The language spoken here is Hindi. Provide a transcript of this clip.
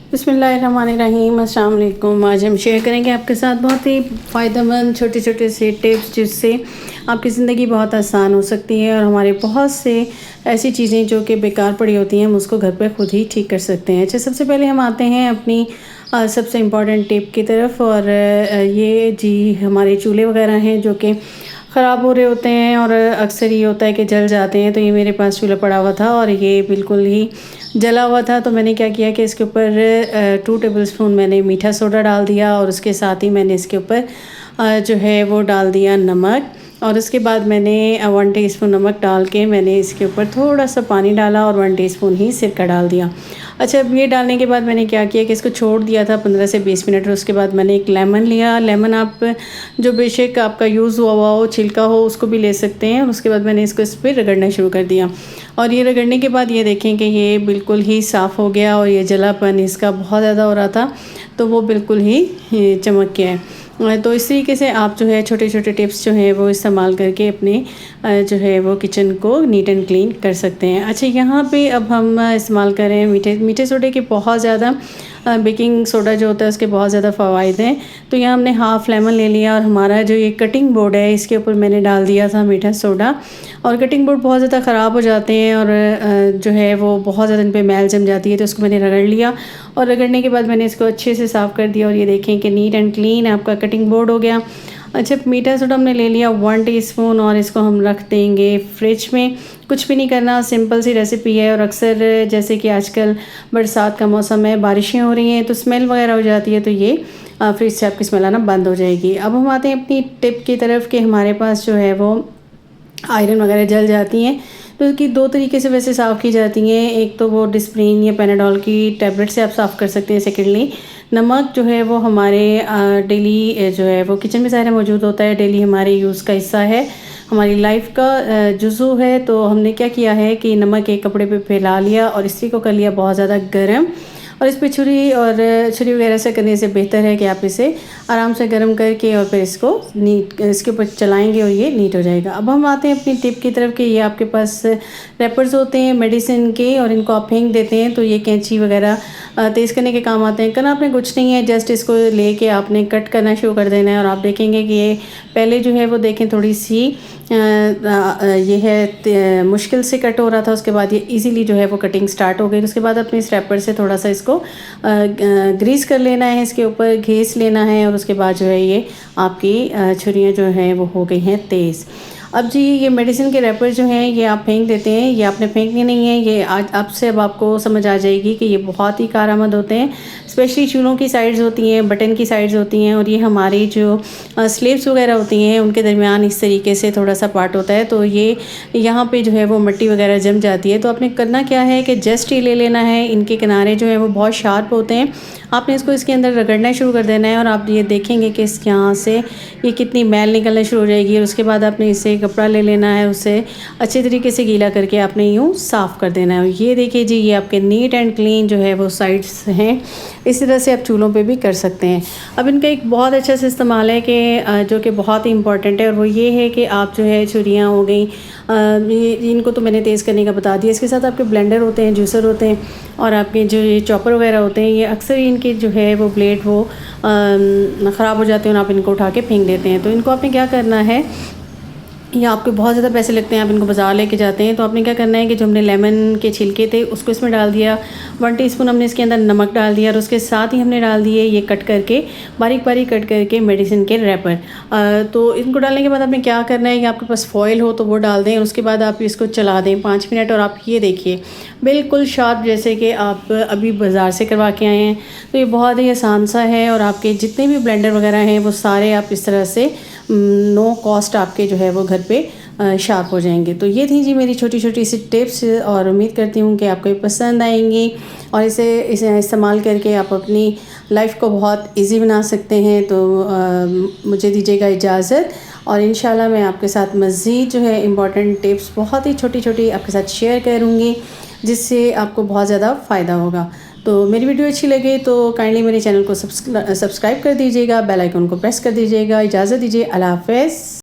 बिस्मिल्लाहिर्रहमानिर्रहीम, अस्सलाम वालेकुम। आज हम शेयर करेंगे आपके साथ बहुत ही फ़ायदेमंद छोटे छोटे से टिप्स जिससे आपकी ज़िंदगी बहुत आसान हो सकती है और हमारे बहुत से ऐसी चीज़ें जो कि बेकार पड़ी होती हैं हम उसको घर पर ख़ुद ही ठीक कर सकते हैं। अच्छा, सबसे पहले हम आते हैं अपनी सबसे इम्पॉर्टेंट टिप की तरफ। और ये जी हमारे चूल्हे वगैरह हैं जो कि ख़राब हो रहे होते हैं और अक्सर ये होता है कि जल जाते हैं। तो ये मेरे पास चूल्हा पड़ा हुआ था और ये बिल्कुल ही जला हुआ था। तो मैंने क्या किया कि इसके ऊपर 2 टेबलस्पून मैंने मीठा सोडा डाल दिया और उसके साथ ही मैंने इसके ऊपर जो है वो डाल दिया नमक। और उसके बाद मैंने 1 टीस्पून नमक डाल के मैंने इसके ऊपर थोड़ा सा पानी डाला और 1 टीस्पून ही सिरका डाल दिया। अच्छा, अब ये डालने के बाद मैंने क्या किया कि इसको छोड़ दिया था 15 से 20 मिनट। और उसके बाद मैंने एक लेमन लिया। लेमन आप जो बेशक आपका यूज़ हुआ हो, छिलका हो, उसको भी ले सकते हैं। और उसके बाद मैंने इसको इस पर रगड़ना शुरू कर दिया। और ये रगड़ने के बाद ये देखें कि ये बिल्कुल ही साफ़ हो गया और ये जलापन इसका बहुत ज़्यादा हो रहा था तो वो बिल्कुल ही चमक गया है। तो इस तरीके से आप जो है छोटे छोटे टिप्स जो हैं वो इस्तेमाल करके अपने जो है वो किचन को नीट एंड क्लीन कर सकते हैं। अच्छा, यहाँ पे अब हम इस्तेमाल करें मीठे सोडे के बहुत ज़्यादा बेकिंग सोडा जो होता है उसके बहुत ज़्यादा फ़वाइद हैं। तो यहाँ हमने हाफ़ लेमन ले लिया और हमारा जो ये कटिंग बोर्ड है इसके ऊपर मैंने डाल दिया था मीठा सोडा। और कटिंग बोर्ड बहुत ज़्यादा ख़राब हो जाते हैं और जो है वो बहुत ज़्यादा इन पे मैल जम जाती है। तो उसको मैंने रगड़ लिया और रगड़ने के बाद मैंने इसको अच्छे से साफ़ कर दिया और ये देखें कि नीट एंड क्लीन आपका कटिंग बोर्ड हो गया। अच्छा, मीठा सोडा हमने ले लिया 1 टीस्पून और इसको हम रख देंगे फ्रिज में। कुछ भी नहीं करना, सिंपल सी रेसिपी है। और अक्सर जैसे कि आजकल बरसात का मौसम है, बारिशें हो रही हैं तो स्मेल वगैरह हो जाती है, तो ये फ्रिज से आपकी स्मेल आना बंद हो जाएगी। अब हम आते हैं अपनी टिप की तरफ कि हमारे पास जो है वो आयरन वगैरह जल जाती हैं तो इसकी 2 तरीके से वैसे साफ़ की जाती हैं। एक तो वो डिस्प्रिन या पेनाडोल की टैबलेट से आप साफ़ कर सकते हैं। सेकेंडली नमक जो है वो हमारे डेली जो है वो किचन में ज़ाहिर मौजूद होता है, डेली हमारे यूज़ का हिस्सा है, हमारी लाइफ का जुज़ू है। तो हमने क्या किया है कि नमक एक कपड़े पे फैला लिया और इसी को कर लिया बहुत ज़्यादा गर्म। और इस पे छुरी वगैरह से करने से बेहतर है कि आप इसे आराम से गर्म करके और फिर इसको इसके ऊपर चलाएंगे और ये नीट हो जाएगा। अब हम आते हैं अपनी टिप की तरफ कि ये आपके पास रैपर्स होते हैं मेडिसिन के और इनको आप फेंक देते हैं तो ये कैंची वगैरह तेज़ करने के काम आते हैं। करना आपने कुछ नहीं है, जस्ट इसको लेके आपने कट करना शुरू कर देना है। और आप देखेंगे कि ये पहले जो है वो देखें थोड़ी सी ये है मुश्किल से कट हो रहा था, उसके बाद ये इजीली जो है वो कटिंग स्टार्ट हो गई। उसके बाद अपने इस रैपर से थोड़ा सा इसको ग्रीस कर लेना है, इसके ऊपर घिस लेना है और उसके बाद जो है ये आपकी छुरियाँ जो हैं वो हो गई हैं तेज़। अब जी ये मेडिसिन के रैपर जो हैं ये आप फेंक देते हैं, ये आपने फेंकने नहीं है। ये आज अब से अब आपको समझ आ जाएगी कि ये बहुत ही कारआमद होते हैं। स्पेशली चूल्हों की साइड्स होती हैं, बटन की साइड्स होती हैं और ये हमारी जो स्लीव्स वगैरह होती हैं उनके दरमियान इस तरीके से थोड़ा सा पार्ट होता है। तो ये यहाँ पे जो है वो मिट्टी वगैरह जम जाती है। तो आपने करना क्या है कि जस्ट ये ले लेना है, इनके किनारे जो है वो बहुत शार्प होते हैं, आपने इसको इसके अंदर रगड़ना शुरू कर देना है और आप ये देखेंगे कि इसके यहाँ से ये कितनी मैल निकलना शुरू हो जाएगी। और उसके बाद आपने इसे कपड़ा ले लेना है, उसे अच्छे तरीके से गीला करके आपने यूँ साफ़ कर देना है। ये देखिए जी, ये आपके नीट एंड क्लीन जो है वो साइड्स हैं। इस तरह से आप चूल्हों पे भी कर सकते हैं। अब इनका एक बहुत अच्छा से इस्तेमाल है कि जो कि बहुत ही इंपॉर्टेंट है और वो ये है कि आप जो है छुरियाँ हो गई, इनको तो मैंने तेज़ करने का बता दिया। इसके साथ आपके ब्लेंडर होते हैं, जूसर होते हैं और आपके जो ये चॉपर वगैरह होते हैं, ये अक्सर इनके जो है वो ब्लेड वो ख़राब हो जाते हैं और आप इनको उठा के फेंक देते हैं। तो इनको आपने क्या करना है, या आपके बहुत ज़्यादा पैसे लगते हैं, आप इनको बाज़ार लेके जाते हैं, तो आपने क्या करना है कि जो हमने लेमन के छिलके थे उसको इसमें डाल दिया, 1 टीस्पून हमने इसके अंदर नमक डाल दिया और उसके साथ ही हमने डाल दिए ये कट करके बारीक बारीक कट करके मेडिसिन के रैपर। तो इनको डालने के बाद आपने क्या करना है कि आपके पास फॉयल हो तो वो डाल दें। उसके बाद आप इसको चला दें 5 मिनट और आप ये देखिए बिल्कुल शार्प जैसे कि आप अभी बाज़ार से करवा के आए हैं। तो ये बहुत ही आसान सा है और आपके जितने भी ब्लेंडर वगैरह हैं वो सारे आप इस तरह से नो कॉस्ट आपके जो है वो घर पे शार्प हो जाएंगे। तो ये थी जी मेरी छोटी छोटी सी टिप्स और उम्मीद करती हूँ कि आपको ये पसंद आएंगी और इसे इस्तेमाल करके आप अपनी लाइफ को बहुत इजी बना सकते हैं। तो मुझे दीजिएगा इजाज़त और इंशाल्लाह मैं आपके साथ मज़ीद जो है इम्पॉर्टेंट टिप्स बहुत ही छोटी छोटी आपके साथ शेयर करूँगी जिससे आपको बहुत ज़्यादा फ़ायदा होगा। तो मेरी वीडियो अच्छी लगे तो काइंडली मेरे चैनल को सब्सक्राइब कर दीजिएगा, बेल आइकन को प्रेस कर दीजिएगा। इजाज़त दीजिए, अल्लाह हाफ़िज़।